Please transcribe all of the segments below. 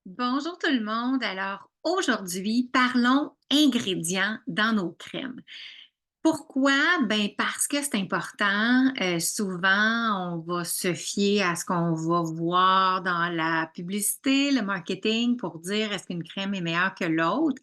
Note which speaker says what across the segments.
Speaker 1: Bonjour tout le monde. Alors aujourd'hui, parlons ingrédients dans nos crèmes. Pourquoi? Ben parce que c'est important. Souvent, on va se fier à ce qu'on va voir dans la publicité, le marketing pour dire est-ce qu'une crème est meilleure que l'autre.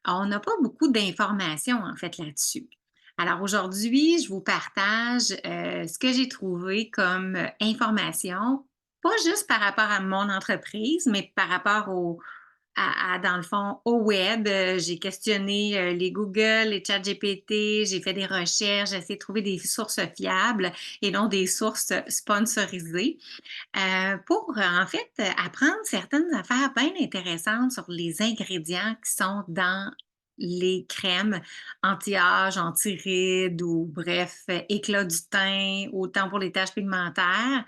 Speaker 1: On n'a pas beaucoup d'informations en fait là-dessus. Alors aujourd'hui, je vous partage ce que j'ai trouvé comme information, pas juste par rapport à mon entreprise, mais par rapport dans le fond, au web. J'ai questionné les Google, les ChatGPT, j'ai fait des recherches, j'ai essayé de trouver des sources fiables et non des sources sponsorisées pour, en fait, apprendre certaines affaires bien intéressantes sur les ingrédients qui sont dans les crèmes anti-âge, anti-rides ou bref, éclat du teint, autant pour les taches pigmentaires,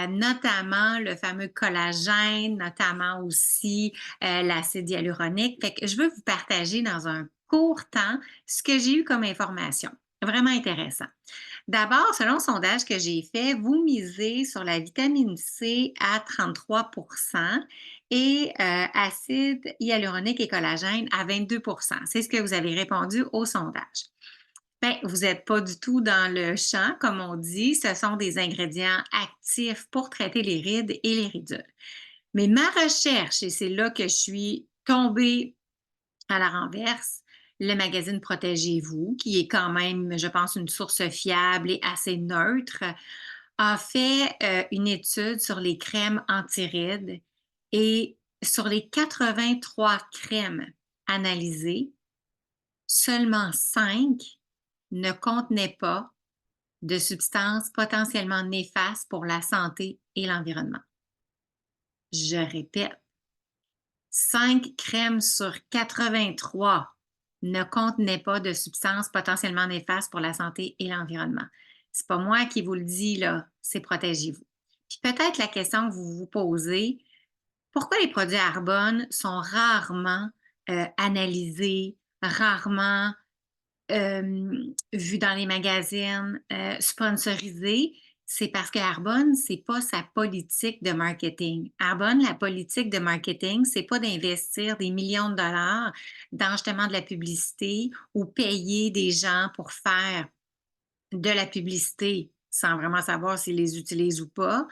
Speaker 1: notamment le fameux collagène, notamment aussi l'acide hyaluronique. Fait que je veux vous partager dans un court temps ce que j'ai eu comme information. Vraiment intéressant. D'abord, selon le sondage que j'ai fait, vous misez sur la vitamine C à 33 et acide hyaluronique et collagène à 22. C'est ce que vous avez répondu au sondage. Ben, vous n'êtes pas du tout dans le champ, comme on dit. Ce sont des ingrédients actifs pour traiter les rides et les ridules. Mais ma recherche, et c'est là que je suis tombée à la renverse, le magazine Protégez-vous, qui est quand même, je pense, une source fiable et assez neutre, a fait une étude sur les crèmes anti-rides et sur les 83 crèmes analysées, seulement 5 ne contenaient pas de substances potentiellement néfastes pour la santé et l'environnement. Je répète, 5 crèmes sur 83 ne contenaient pas de substances potentiellement néfastes pour la santé et l'environnement. C'est pas moi qui vous le dis, là, c'est protégez-vous. Puis peut-être la question que vous vous posez, pourquoi les produits à Arbonne sont rarement analysés, rarement vu dans les magazines sponsorisés, c'est parce que Arbonne, c'est pas sa politique de marketing. Arbonne, la politique de marketing, c'est pas d'investir des millions de dollars dans justement de la publicité ou payer des gens pour faire de la publicité sans vraiment savoir s'ils les utilisent ou pas.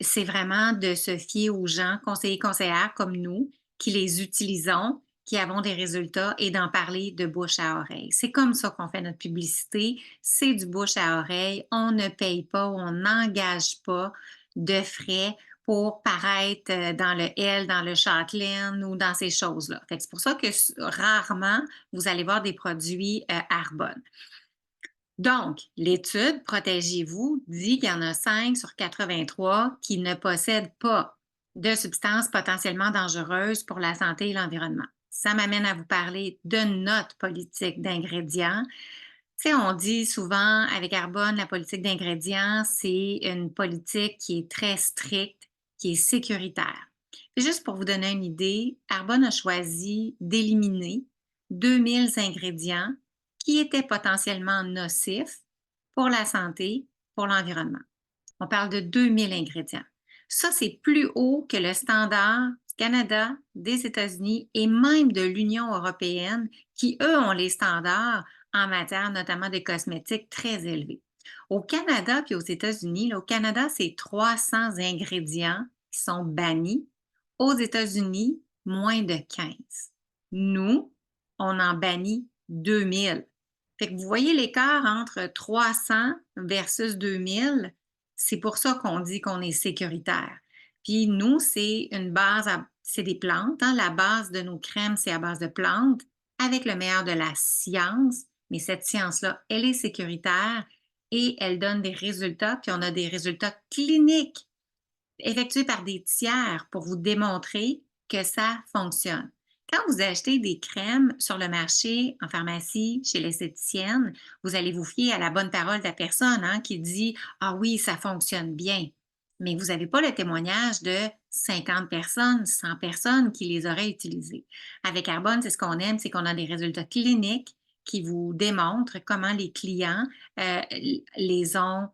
Speaker 1: C'est vraiment de se fier aux gens, conseillers, conseillères comme nous, qui les utilisons, qui avons des résultats et d'en parler de bouche à oreille. C'est comme ça qu'on fait notre publicité. C'est du bouche à oreille. On ne paye pas, on n'engage pas de frais pour paraître dans le L, dans le Châtelaine ou dans ces choses-là. Fait que c'est pour ça que rarement vous allez voir des produits Arbonne. Donc, l'étude Protégez-vous dit qu'il y en a 5 sur 83 qui ne possèdent pas de substances potentiellement dangereuses pour la santé et l'environnement. Ça m'amène à vous parler de notre politique d'ingrédients. Tu sais, on dit souvent avec Arbonne, la politique d'ingrédients, c'est une politique qui est très stricte, qui est sécuritaire. Puis juste pour vous donner une idée, Arbonne a choisi d'éliminer 2000 ingrédients qui étaient potentiellement nocifs pour la santé, pour l'environnement. On parle de 2000 ingrédients. Ça, c'est plus haut que le standard du Canada, des États-Unis et même de l'Union européenne, qui, eux, ont les standards en matière notamment de cosmétiques très élevés. Au Canada puis aux États-Unis, là, au Canada, c'est 300 ingrédients qui sont bannis. Aux États-Unis, moins de 15. Nous, on en bannit 2000. Fait que vous voyez l'écart entre 300 versus 2000, c'est pour ça qu'on dit qu'on est sécuritaire. Puis nous, c'est une base, c'est des plantes. Hein. La base de nos crèmes, c'est à base de plantes, avec le meilleur de la science. Mais cette science-là, elle est sécuritaire et elle donne des résultats. Puis on a des résultats cliniques effectués par des tiers pour vous démontrer que ça fonctionne. Quand vous achetez des crèmes sur le marché, en pharmacie, chez l'esthéticienne, vous allez vous fier à la bonne parole de la personne hein, qui dit ah oui, ça fonctionne bien. Mais vous n'avez pas le témoignage de 50 personnes, 100 personnes qui les auraient utilisées. Avec Arbonne, c'est ce qu'on aime, c'est qu'on a des résultats cliniques qui vous démontrent comment les clients les ont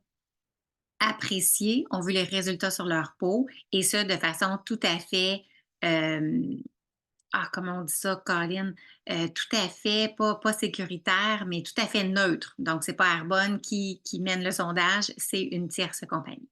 Speaker 1: appréciés, ont vu les résultats sur leur peau et ce, de façon tout à fait comment on dit ça, Colin? Tout à fait, pas sécuritaire, mais tout à fait neutre. Donc, c'est pas Arbonne qui mène le sondage, c'est une tierce compagnie.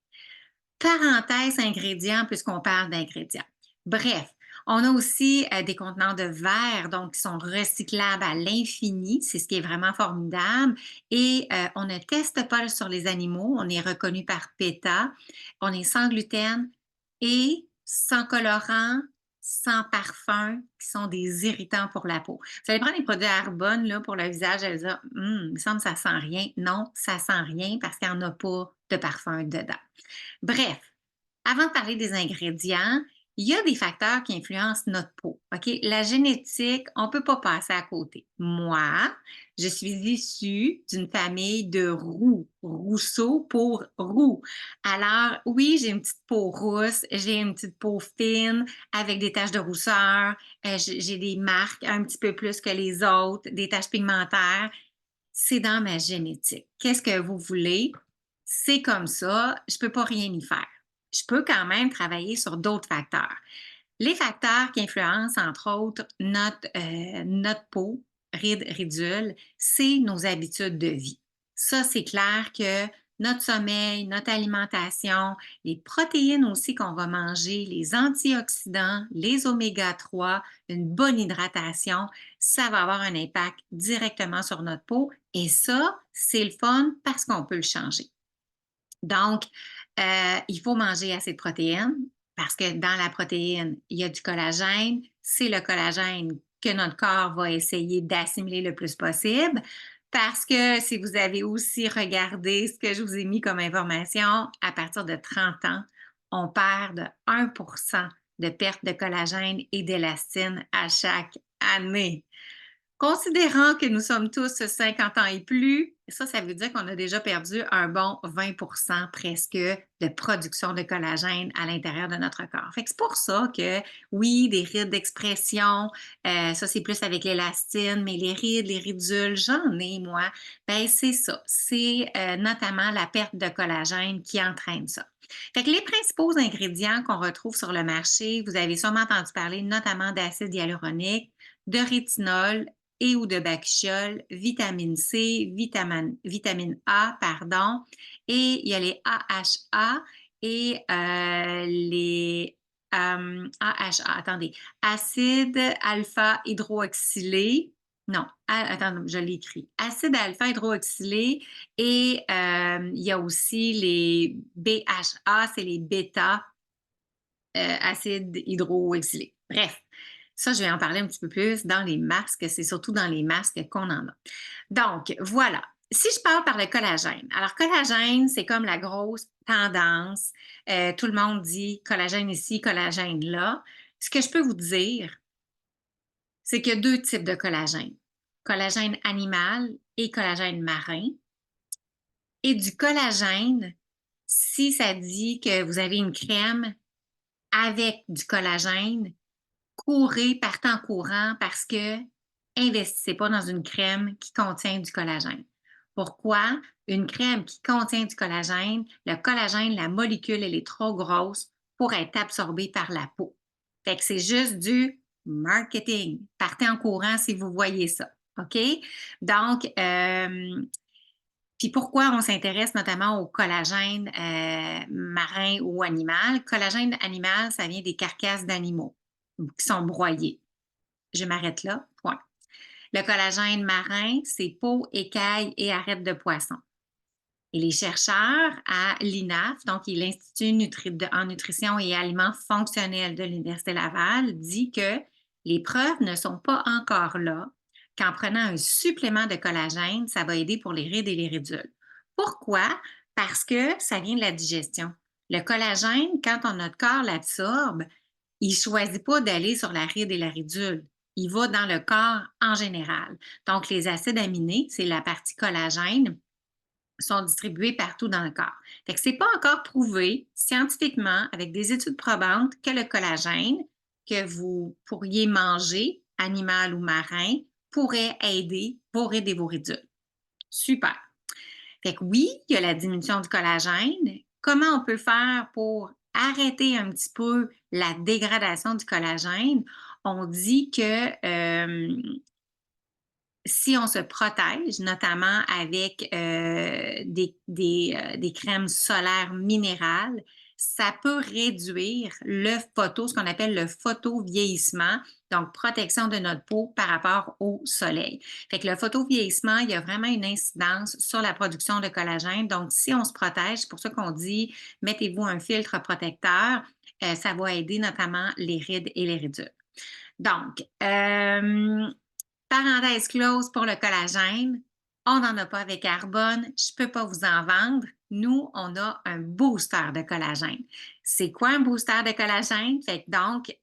Speaker 1: Parenthèse ingrédients, puisqu'on parle d'ingrédients. Bref, on a aussi des contenants de verre, donc qui sont recyclables à l'infini. C'est ce qui est vraiment formidable. Et on ne teste pas sur les animaux. On est reconnu par PETA. On est sans gluten et sans colorant, sans parfum, qui sont des irritants pour la peau. Vous allez prendre les produits Arbonne là, pour le visage, elle va dire, il me semble que ça sent rien. Non, ça sent rien parce qu'il n'y en a pas de parfum dedans. Bref, avant de parler des ingrédients, il y a des facteurs qui influencent notre peau. OK? La génétique, on ne peut pas passer à côté. Moi, je suis issue d'une famille de roux. Rousseau pour roux. Alors, oui, j'ai une petite peau rousse, j'ai une petite peau fine avec des taches de rousseur, j'ai des marques un petit peu plus que les autres, des taches pigmentaires. C'est dans ma génétique. Qu'est-ce que vous voulez? C'est comme ça, je ne peux pas rien y faire. Je peux quand même travailler sur d'autres facteurs. Les facteurs qui influencent, entre autres, notre peau, rides, ridules, c'est nos habitudes de vie. Ça, c'est clair que notre sommeil, notre alimentation, les protéines aussi qu'on va manger, les antioxydants, les oméga 3, une bonne hydratation, ça va avoir un impact directement sur notre peau. Et ça, c'est le fun parce qu'on peut le changer. Donc, il faut manger assez de protéines parce que dans la protéine, il y a du collagène. C'est le collagène que notre corps va essayer d'assimiler le plus possible. Parce que si vous avez aussi regardé ce que je vous ai mis comme information, à partir de 30 ans, on perd de 1 de perte de collagène et d'élastine à chaque année. Considérant que nous sommes tous 50 ans et plus, ça veut dire qu'on a déjà perdu un bon 20 presque de production de collagène à l'intérieur de notre corps. Fait que c'est pour ça que, oui, des rides d'expression, ça c'est plus avec l'élastine, mais les rides, les ridules, j'en ai moi. Ben c'est ça. C'est notamment la perte de collagène qui entraîne ça. Fait que les principaux ingrédients qu'on retrouve sur le marché, vous avez sûrement entendu parler notamment d'acide hyaluronique, de rétinol, et ou de Bacchiol, vitamine C, vitamine A, pardon, et il y a les AHA et les AHA, attendez, acide alpha hydroxylé. Non, attendez, je l'ai écrit. Acide alpha hydroxylé et il y a aussi les BHA, c'est les bêta acide hydroxylé. Bref, ça, je vais en parler un petit peu plus dans les masques. C'est surtout dans les masques qu'on en a. Donc, voilà. Si je parle par le collagène, alors collagène, c'est comme la grosse tendance. Tout le monde dit collagène ici, collagène là. Ce que je peux vous dire, c'est qu'il y a deux types de collagène. Collagène animal et collagène marin. Et du collagène, si ça dit que vous avez une crème avec du collagène, courez, partez en courant parce que investissez pas dans une crème qui contient du collagène. Pourquoi? Une crème qui contient du collagène, le collagène, la molécule, elle est trop grosse pour être absorbée par la peau. Fait que c'est juste du marketing. Partez en courant si vous voyez ça. OK? Donc, puis pourquoi on s'intéresse notamment au collagène marin ou animal? Collagène animal, ça vient des carcasses d'animaux qui sont broyées. Je m'arrête là, point. Le collagène marin, c'est peau, écailles et arêtes de poisson. Et les chercheurs à l'INAF, donc l'Institut en nutrition et aliments fonctionnels de l'Université Laval, dit que les preuves ne sont pas encore là qu'en prenant un supplément de collagène, ça va aider pour les rides et les ridules. Pourquoi? Parce que ça vient de la digestion. Le collagène, quand notre corps l'absorbe, il ne choisit pas d'aller sur la ride et la ridule. Il va dans le corps en général. Donc, les acides aminés, c'est la partie collagène, sont distribués partout dans le corps. Fait que c'est pas encore prouvé scientifiquement avec des études probantes que le collagène que vous pourriez manger, animal ou marin, pourrait aider vos rides et vos ridules. Super. Fait que oui, il y a la diminution du collagène. Comment on peut faire pour arrêter un petit peu la dégradation du collagène, on dit que si on se protège, notamment avec des crèmes solaires minérales, ça peut réduire ce qu'on appelle le photovieillissement, donc protection de notre peau par rapport au soleil. Fait que le photovieillissement, il y a vraiment une incidence sur la production de collagène. Donc, si on se protège, c'est pour ça qu'on dit mettez-vous un filtre protecteur, ça va aider notamment les rides et les ridures. Donc, parenthèse close pour le collagène, on n'en a pas avec Arbonne, je ne peux pas vous en vendre. Nous, on a un booster de collagène. C'est quoi un booster de collagène? Fait que donc,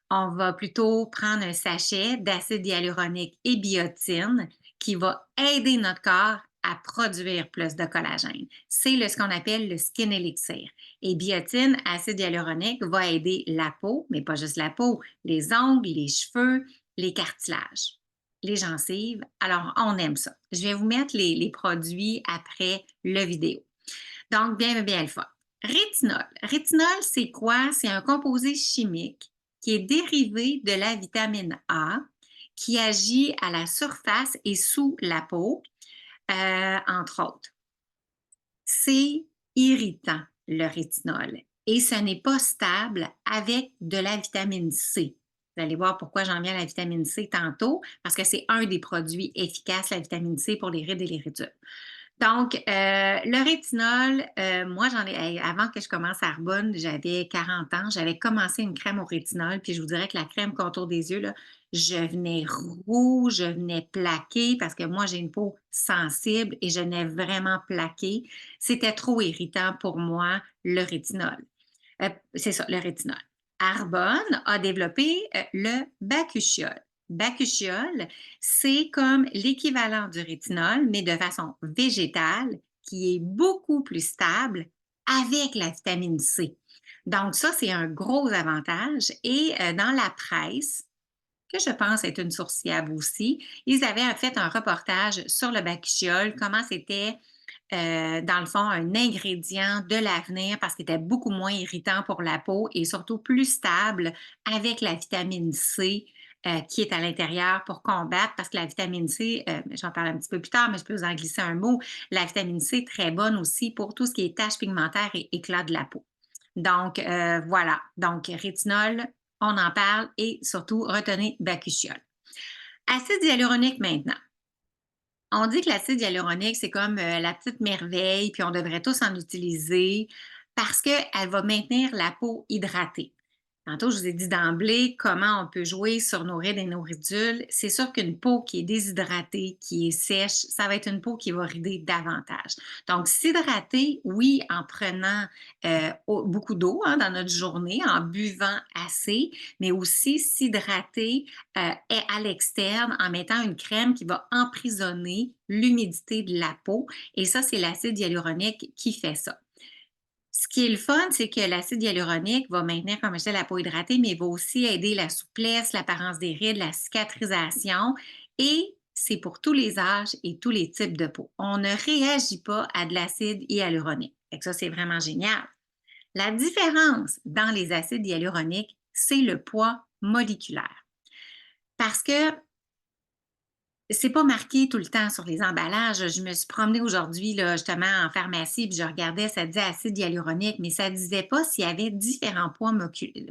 Speaker 1: on va plutôt prendre un sachet d'acide hyaluronique et biotine qui va aider notre corps à produire plus de collagène. C'est ce qu'on appelle le skin elixir. Et biotine, acide hyaluronique, va aider la peau, mais pas juste la peau, les ongles, les cheveux, les cartilages, les gencives. Alors, on aime ça. Je vais vous mettre les produits après le vidéo. Donc, bien le fun. Rétinol. Rétinol, c'est quoi? C'est un composé chimique qui est dérivé de la vitamine A qui agit à la surface et sous la peau, entre autres. C'est irritant, le rétinol, et ce n'est pas stable avec de la vitamine C. Vous allez voir pourquoi j'en viens à la vitamine C tantôt, parce que c'est un des produits efficaces, la vitamine C, pour les rides et les ridures. Donc, le rétinol, moi, avant que je commence à Arbonne, j'avais 40 ans, j'avais commencé une crème au rétinol, puis je vous dirais que la crème contour des yeux, là, je venais rouge, je venais plaquée, parce que moi, j'ai une peau sensible et je venais vraiment plaquée. C'était trop irritant pour moi, le rétinol. C'est ça, le rétinol. Arbonne a développé le bakuchiol. Bakuchiol, c'est comme l'équivalent du rétinol, mais de façon végétale, qui est beaucoup plus stable avec la vitamine C. Donc, ça, c'est un gros avantage. Et dans la presse, que je pense être une source fiable aussi, ils avaient fait un reportage sur le bakuchiol, comment c'était dans le fond, un ingrédient de l'avenir parce qu'il était beaucoup moins irritant pour la peau et surtout plus stable avec la vitamine C qui est à l'intérieur pour combattre, parce que la vitamine C, j'en parle un petit peu plus tard, mais je peux vous en glisser un mot, la vitamine C est très bonne aussi pour tout ce qui est taches pigmentaires et éclat de la peau. Donc, voilà. Donc, rétinol, on en parle et surtout, retenez bakuchiol. Acide hyaluronique maintenant. On dit que l'acide hyaluronique, c'est comme la petite merveille, puis on devrait tous en utiliser parce qu'elle va maintenir la peau hydratée. Tantôt, je vous ai dit d'emblée comment on peut jouer sur nos rides et nos ridules. C'est sûr qu'une peau qui est déshydratée, qui est sèche, ça va être une peau qui va rider davantage. Donc, s'hydrater, oui, en prenant beaucoup d'eau dans notre journée, en buvant assez, mais aussi s'hydrater à l'externe en mettant une crème qui va emprisonner l'humidité de la peau. Et ça, c'est l'acide hyaluronique qui fait ça. Ce qui est le fun, c'est que l'acide hyaluronique va maintenir, comme je disais, la peau hydratée, mais il va aussi aider la souplesse, l'apparence des rides, la cicatrisation. Et c'est pour tous les âges et tous les types de peau. On ne réagit pas à de l'acide hyaluronique. Fait que ça, c'est vraiment génial. La différence dans les acides hyaluroniques, c'est le poids moléculaire. Parce que c'est pas marqué tout le temps sur les emballages. Je me suis promenée aujourd'hui, là, justement, en pharmacie, puis je regardais, ça disait acide hyaluronique, mais ça ne disait pas s'il y avait différents poids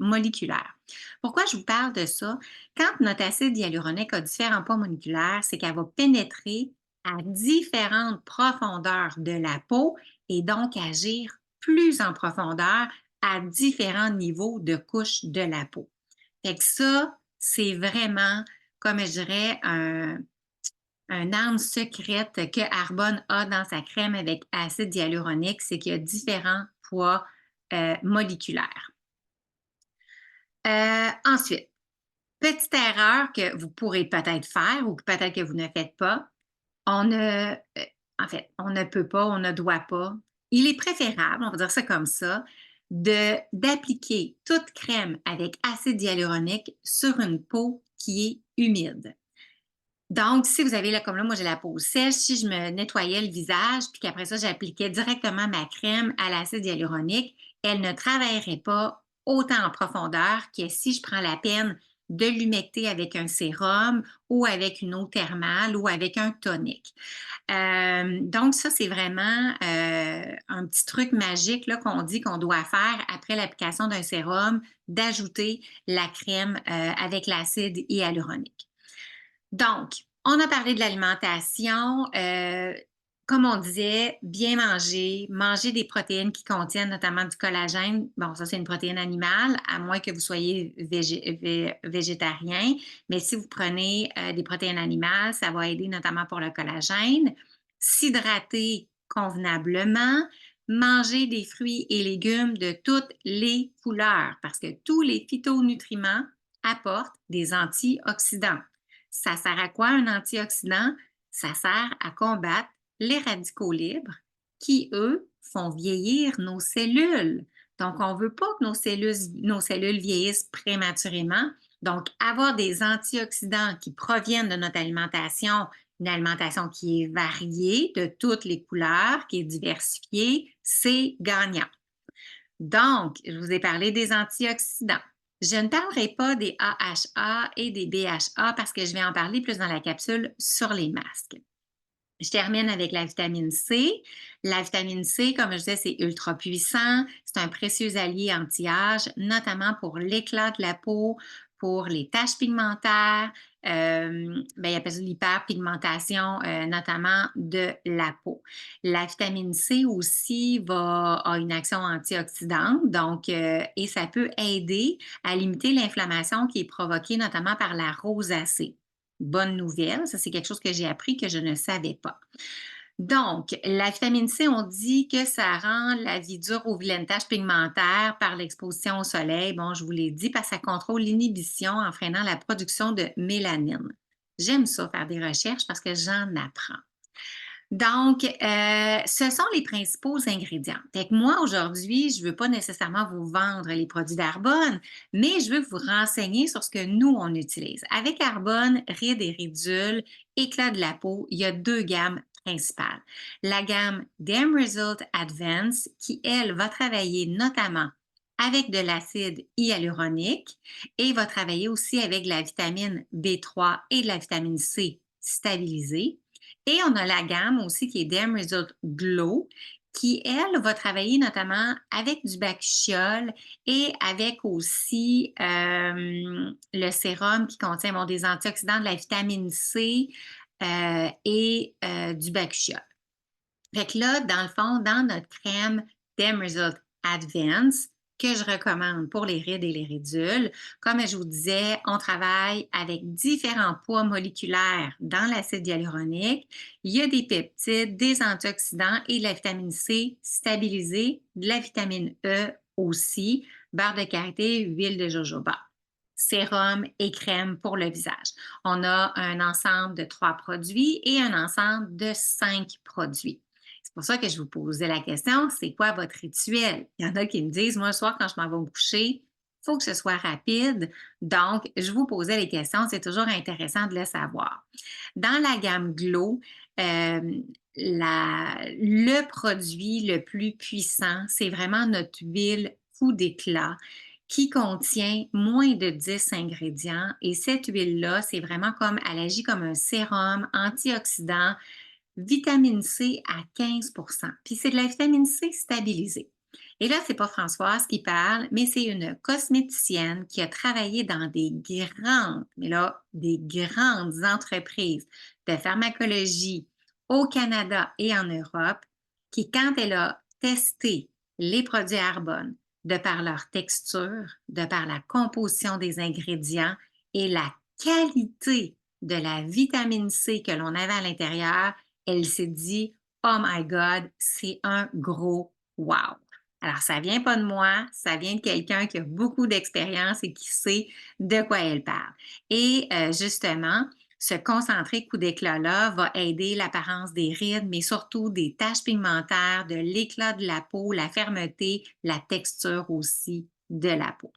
Speaker 1: moléculaires. Pourquoi je vous parle de ça? Quand notre acide hyaluronique a différents poids moléculaires, c'est qu'elle va pénétrer à différentes profondeurs de la peau et donc agir plus en profondeur à différents niveaux de couches de la peau. Fait que ça, c'est vraiment, comme je dirais, un arme secrète que Arbonne a dans sa crème avec acide hyaluronique, c'est qu'il y a différents poids moléculaires. Ensuite, petite erreur que vous pourrez peut-être faire ou que peut-être que vous ne faites pas, en fait, on ne peut pas, on ne doit pas. Il est préférable, on va dire ça comme ça, d'appliquer toute crème avec acide hyaluronique sur une peau qui est humide. Donc, si vous avez, là, comme là, moi, j'ai la peau sèche, si je me nettoyais le visage, puis qu'après ça, j'appliquais directement ma crème à l'acide hyaluronique, elle ne travaillerait pas autant en profondeur que si je prends la peine de l'humecter avec un sérum ou avec une eau thermale ou avec un tonique. Donc ça, c'est vraiment, un petit truc magique là qu'on dit qu'on doit faire après l'application d'un sérum, d'ajouter la crème, avec l'acide hyaluronique. Donc, on a parlé de l'alimentation. Comme on disait, bien manger, manger des protéines qui contiennent notamment du collagène. Bon, ça, c'est une protéine animale, à moins que vous soyez végétarien. Mais si vous prenez des protéines animales, ça va aider notamment pour le collagène. S'hydrater convenablement, manger des fruits et légumes de toutes les couleurs, parce que tous les phytonutriments apportent des antioxydants. Ça sert à quoi un antioxydant? Ça sert à combattre les radicaux libres qui, eux, font vieillir nos cellules. Donc, on ne veut pas que nos cellules vieillissent prématurément. Donc, avoir des antioxydants qui proviennent de notre alimentation, une alimentation qui est variée, de toutes les couleurs, qui est diversifiée, c'est gagnant. Donc, je vous ai parlé des antioxydants. Je ne parlerai pas des AHA et des BHA parce que je vais en parler plus dans la capsule sur les masques. Je termine avec la vitamine C. La vitamine C, comme je disais, c'est ultra puissant. C'est un précieux allié anti-âge, notamment pour l'éclat de la peau, pour les taches pigmentaires. Il appelle ça l'hyperpigmentation, notamment de la peau. La vitamine C aussi a une action antioxydante, donc, et ça peut aider à limiter l'inflammation qui est provoquée notamment par la rosacée. Bonne nouvelle, ça c'est quelque chose que j'ai appris que je ne savais pas. Donc, la vitamine C, on dit que ça rend la vie dure aux vilaines taches pigmentaires par l'exposition au soleil. Bon, je vous l'ai dit, parce que ça contrôle l'inhibition en freinant la production de mélanine. J'aime ça, faire des recherches parce que j'en apprends. Donc, ce sont les principaux ingrédients. Fait que moi, aujourd'hui, je ne veux pas nécessairement vous vendre les produits d'Arbonne, mais je veux vous renseigner sur ce que nous, on utilise. Avec Arbonne, rides et ridules, éclat de la peau, il y a deux gammes principales. La gamme Derm Result Advance, qui, elle, va travailler notamment avec de l'acide hyaluronique et va travailler aussi avec la vitamine B3 et de la vitamine C stabilisée. Et on a la gamme aussi qui est Derm Result Glow, qui, elle, va travailler notamment avec du bakuchiol et avec aussi le sérum qui contient des antioxydants, de la vitamine C et du bakuchiol. Fait que là, dans le fond, dans notre crème Derm Result Advance, que je recommande pour les rides et les ridules, comme je vous disais, on travaille avec différents poids moléculaires dans l'acide hyaluronique. Il y a des peptides, des antioxydants et de la vitamine C stabilisée, de la vitamine E aussi, beurre de karité, huile de jojoba, sérum et crème pour le visage. On a un ensemble de 3 produits et un ensemble de 5 produits. C'est pour ça que je vous posais la question, c'est quoi votre rituel? Il y en a qui me disent, moi, le soir, quand je m'en vais me coucher, il faut que ce soit rapide. Donc, je vous posais les questions, c'est toujours intéressant de le savoir. Dans la gamme Glow, le produit le plus puissant, c'est vraiment notre huile coup d'éclat qui contient moins de 10 ingrédients. Et cette huile-là, c'est vraiment comme, elle agit comme un sérum antioxydant, vitamine C à 15 puis c'est de la vitamine C stabilisée. Et là, c'est pas Françoise qui parle, mais c'est une cosméticienne qui a travaillé dans mais là, des grandes entreprises de pharmacologie au Canada et en Europe, qui, quand elle a testé les produits Arbonne, de par leur texture, de par la composition des ingrédients et la qualité de la vitamine C que l'on avait à l'intérieur, elle s'est dit, oh my God, c'est un gros wow. Alors, ça vient pas de moi, ça vient de quelqu'un qui a beaucoup d'expérience et qui sait de quoi elle parle. Et justement, ce concentré coup d'éclat-là va aider l'apparence des rides, mais surtout des taches pigmentaires, de l'éclat de la peau, la fermeté, la texture aussi de la peau.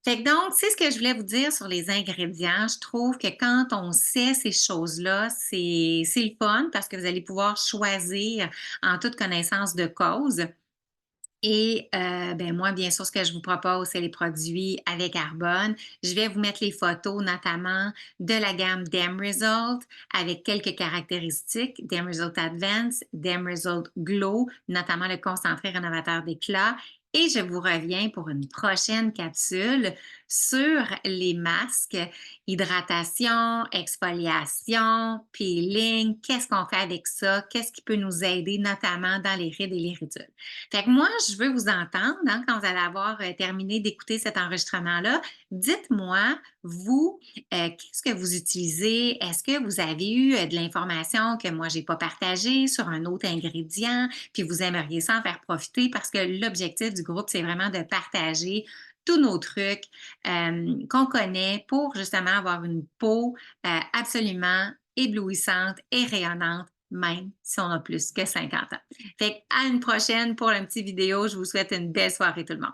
Speaker 1: Fait que donc, c'est ce que je voulais vous dire sur les ingrédients. Je trouve que quand on sait ces choses-là, c'est le fun parce que vous allez pouvoir choisir en toute connaissance de cause. Et ben, moi, bien sûr, ce que je vous propose, c'est les produits avec Arbonne. Je vais vous mettre les photos, notamment de la gamme Dem Result avec quelques caractéristiques, Dem Result Advance, Dem Result Glow, notamment le concentré rénovateur d'éclat. Et je vous reviens pour une prochaine capsule sur les masques, hydratation, exfoliation, peeling. Qu'est-ce qu'on fait avec ça? Qu'est-ce qui peut nous aider, notamment dans les rides et les ridules? Fait que moi, je veux vous entendre, hein, quand vous allez avoir terminé d'écouter cet enregistrement-là. Dites-moi, vous, qu'est-ce que vous utilisez? Est-ce que vous avez eu de l'information que moi, j'ai pas partagée sur un autre ingrédient, puis vous aimeriez ça en faire profiter? Parce que l'objectif du groupe, c'est vraiment de partager tous nos trucs qu'on connaît pour justement avoir une peau absolument éblouissante et rayonnante, même si on a plus que 50 ans. Fait à une prochaine pour une petite vidéo. Je vous souhaite une belle soirée tout le monde.